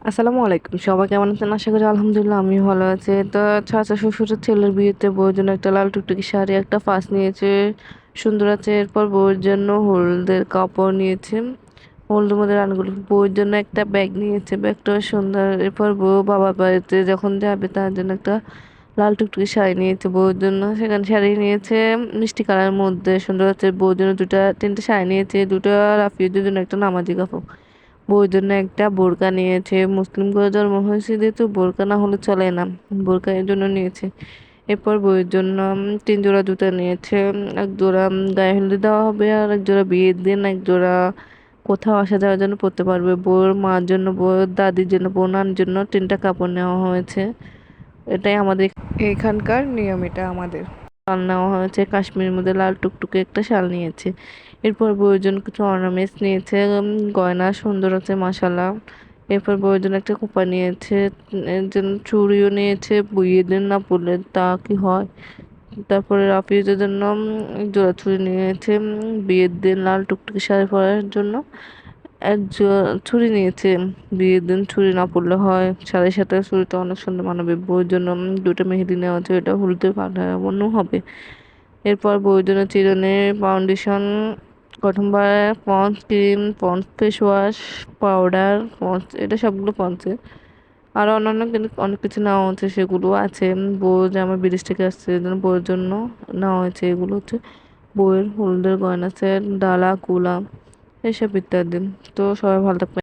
আসসালামু আলাইকুম। সবাই কেমন আছেন? আশা করি আলহামদুলিল্লাহ আমি ভালো আছি। তো চাচা শ্বশুরের ছেলের বিয়েতে বউয়ের জন্য একটা লাল টুকটুকি শাড়ি, একটা ফাঁস নিয়েছে। সুন্দর আছে। এরপর বউয়ের জন্য হলদের কাপড় নিয়েছে। হলদের মধ্যে রানগুলো। বউয়ের জন্য একটা ব্যাগ নিয়েছে। ব্যাগটাও সুন্দর। এরপর বউ বাবার বাড়িতে যখন যাবে তার জন্য একটা লাল টুকটুকি শাড়ি নিয়েছে বউয়ের জন্য। সেখানে শাড়ি নিয়েছে মিষ্টি কালারের মধ্যে সুন্দর আছে। বউয়ের জন্য তিনটে শাড়ি নিয়েছে। দুটো রাফিদের জন্য একটা নামাজি কাপড়। বউয়ের জন্য একটা বোরকা নিয়েছে। মুসলিম ঘরে জন্ম হয়েছে যেহেতু বোরকা না হলে চলে না। বোরকা এর জন্য নিয়েছে। এরপর বউয়ের জন্য ৩ জোড়া জুতা নিয়েছে। এক জোড়া গায়ে হলুদে দেওয়া হবে, আর এক জোড়া বিয়ের দিন, এক জোড়া কোথাও আসা যাওয়ার জন্য পরতে পারবে। বউয়ের মার জন্য, বউয়ের দাদির জন্য, বউ নানির জন্য ৩টা কাপড় নেওয়া হয়েছে। এটাই আমাদের এখানকার নিয়ম, এটা আমাদের। শাল নেওয়া হয়েছে কাশ্মীরের মধ্যে, লাল টুকটুকে একটা শাল নিয়েছে। এরপর বউয়ের জন্য কিছু অর্নামেন্টস নিয়েছে, গয়না সুন্দর আছে মাশাল্লাহ। এরপর বউয়ের জন্য একটা খোঁপা নিয়েছে। এর জন্য চুড়িও নিয়েছে, বিয়ের দিন না পরলে তা কি হয়। তারপরে রাফিজের জন্য এক জোড়া চুড়ি নিয়েছে। বিয়ের দিন লাল টুকটুকে শাড়ি পরার জন্য ছুরি নিয়েছে। বিয়ের দিন ছুরি না পরলে হয়, শাড়ির সাথে ছুরিটা অনেক সুন্দর মানাবে। বউয়ের জন্য দুটো মেহেদি নেওয়া আছে, এটা হলুদে কাটানো হবে। এরপর বউয়ের জন্য চিরুনি, foundation, cotton bar, Pond's cream, Pond's face wash, powder, Pond's, এটা সবগুলো পন্সে। আর অন্যান্য কিন্তু অনেক কিছু নেওয়া হচ্ছে, সেগুলো আছে। বউ যে আমার বিদেশ থেকে আসছে, এই জন্য বউয়ের জন্য নেওয়া হয়েছে। এগুলো হচ্ছে বউয়ের হলুদের গয়না সেট, ডালা কুলা, এসব ইত্যাদি। তো সবাই ভালো থাকবেন।